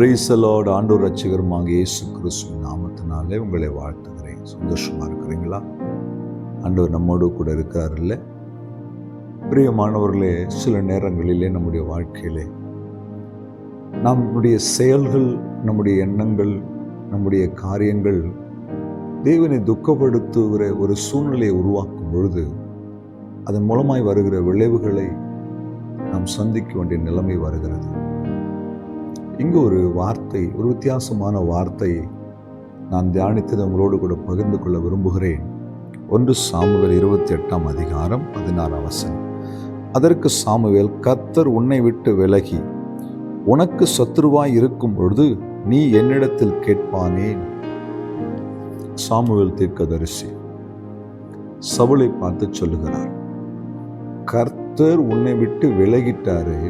Praise the Lord. ஆண்டவர் ரட்சகருமாக இயேசு கிறிஸ்துவின் நாமத்தினாலே உங்களை வாழ்த்துகிறேன். சந்தோஷமா இருக்கிறீங்களா? ஆண்டவர் நம்மோடு கூட இருக்கிறார் இல்லை? பிரியமானவர்களே, சில நேரங்களிலே நம்முடைய வாழ்க்கையிலே நம்முடைய செயல்கள், நம்முடைய எண்ணங்கள், நம்முடைய காரியங்கள் தேவனை துக்கப்படுத்துகிற ஒரு சூழ்நிலையை உருவாக்கும் பொழுது அதன் மூலமாய் வருகிற விளைவுகளை நாம் சந்திக்க வேண்டிய நிலைமை வருகிறது. இங்கு ஒரு வார்த்தை, ஒரு வித்தியாசமான வார்த்தையை நான் தியானித்தது உங்களோடு கூட பகிர்ந்து கொள்ள விரும்புகிறேன். 1 சாமுவேல் 28 அதிகாரம் 16 வசனம். அதற்கு சாமுவேல், கர்த்தர் உன்னை விட்டு விலகி உனக்கு சத்துருவாய் இருக்கும் பொழுது நீ என்னிடத்தில் கேட்பானேன்? சாமுவேல் தீர்க்கதரிசி சவுலை பார்த்து சொல்லுகிறார், கர்த்தர் உன்னை விட்டு விலகிட்டாரு,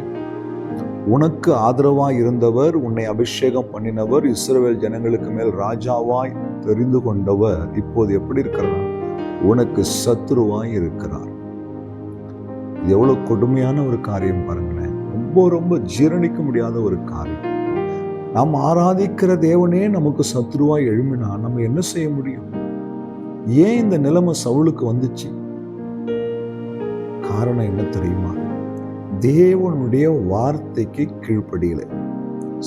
உனக்கு ஆதரவாய் இருந்தவர், உன்னை அபிஷேகம் பண்ணினவர், இஸ்ரவேல் ஜனங்களுக்கு மேல் ராஜாவாய் தெரிந்து கொண்டவர் இப்போது எப்படி இருக்கிறார்? உனக்கு சத்துருவாய் இருக்கிறார். இது எவ்வளவு கொடுமையான ஒரு காரியம் பாருங்களேன். ரொம்ப ஜீரணிக்க முடியாத ஒரு காரியம். நாம் ஆராதிக்கிற தேவனே நமக்கு சத்துருவாய் எழும்பினா நம்ம என்ன செய்ய முடியும்? ஏன் இந்த நிலைமை சவுலுக்கு வந்துச்சு? காரணம் என்ன தெரியுமா? தேவனுடைய வார்த்தைக்கு கீழ்ப்படியலை.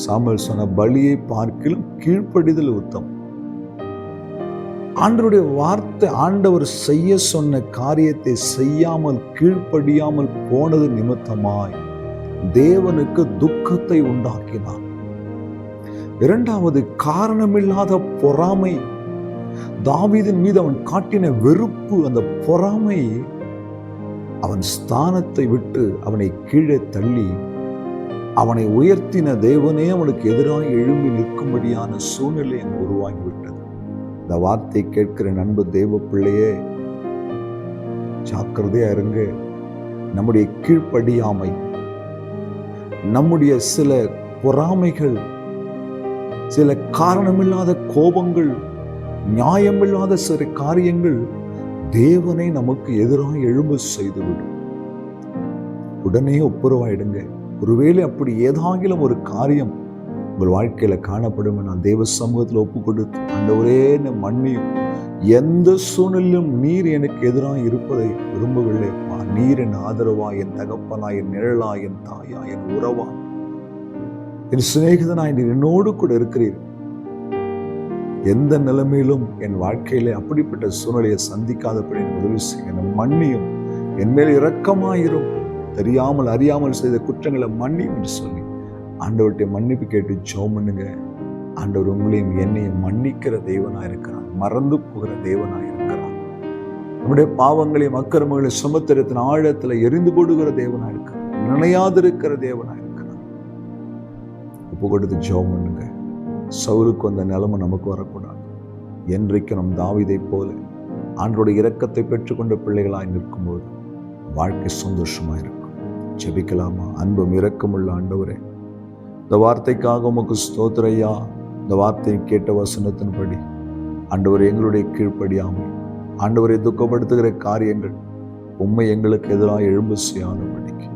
சாமுவேல் சொன்ன பலியை பார்க்கிலும் கீழ்ப்படிதல் உத்தம். ஆண்டவருடைய வார்த்தை, ஆண்டவர் செய்ய சொன்ன காரியத்தை செய்யாமல் கீழ்ப்படியாமல் போனது நிமித்தமாய் தேவனுக்கு துக்கத்தை உண்டாக்கினார். இரண்டாவது, காரணமில்லாத பொறாமை. தாவீதின் மீது அவன் காட்டின வெறுப்பு, அந்த பொறாமை அவன் ஸ்தானத்தை விட்டு அவனை கீழே தள்ளி அவனை உயர்த்தின தேவனே அவனுக்கு எதிராக எழும்பி நிற்கும்படியான சூழ்நிலை அங்கு உருவாகிவிட்டது. இந்த வார்த்தை கேட்கிற நண்பு தேவ பிள்ளையே, ஜாக்கிரதையா இருங்க. நம்முடைய கீழ்ப்படியாமை, நம்முடைய சில பொறாமைகள், சில காரணமில்லாத கோபங்கள், நியாயமில்லாத சில காரியங்கள் தேவனை நமக்கு எதிராக எழும்ப செய்துவிடும். உடனே ஒப்புரவாயிடுங்க. ஒருவேளை அப்படி ஏதாகிலும் ஒரு காரியம் உங்கள் வாழ்க்கையில காணப்படும், நான் தேவ சமூகத்தில் ஒப்பு கொடுத்து, ஆண்டவரே என்னை மன்னியும், எந்த சூழ்நிலையும் நீர் எனக்கு எதிராக இருப்பதை விரும்பவில்லைப்பா. நீர் என் ஆதரவா, என் தகப்பனா, என் நிழலா, என் தாயா, என் உறவா, என் சிநேகிதனாய் நீர் என்னோடு கூட இருக்கிறீர். எந்த நிலைமையிலும் என் வாழ்க்கையிலே அப்படிப்பட்ட சூழ்நிலையை சந்திக்காதபடி உதவி செய்ய, மன்னியும், என் மேல் இரக்கமாயிரும், தெரியாமல் அறியாமல் செய்த குற்றங்களை மன்னியும் என்று சொல்லி ஆண்டவர்கிட்ட மன்னிப்பு கேட்டு ஜெபம் பண்ணுங்க. ஆண்டவர் உங்களையும் என்னையும் மன்னிக்கிற தேவனாய் இருக்கிறார், மறந்து போகிற தேவனாய் இருக்கிறார். நம்முடைய பாவங்களையும் அக்கிரமங்களையும் சுமத்திரத்தின் ஆழத்துல எரிந்து போடுகிற தேவனாய் இருக்கிறார், நினையாதிருக்கிற தேவனாய் இருக்கிறார். ஒப்பு கொடுத்து ஜெபம் பண்ணுங்க. சவுலுக்கு வந்த நிலைமை நமக்கு வரக்கூடாது. என்றைக்கு நம் தாவீதை போல ஆண்டவருடைய இரக்கத்தை பெற்றுக்கொண்ட பிள்ளைகளாய் நிற்கும்போது வாழ்க்கை சந்தோஷமா இருக்கும். ஜெபிக்கலாமா? அன்பும் இரக்கமுள்ள ஆண்டவரே, இந்த வார்த்தைக்காக உமக்கு ஸ்தோத்திரையா. இந்த வார்த்தையை கேட்ட வசனத்தின்படி ஆண்டவரே, எங்களுடைய கீழ்ப்படியாமை, ஆண்டவரை துக்கப்படுத்துகிற காரியங்கள் உண்மை எங்களுக்கு எதிராக எழும்பு செய்யாதபடிக்கு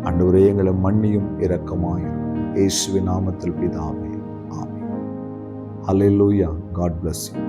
ஆண்டவரே எங்களை மன்னியும் இரக்கமாயும். இயேசுவின் நாமத்தில் பிதாவே. Hallelujah. God bless you.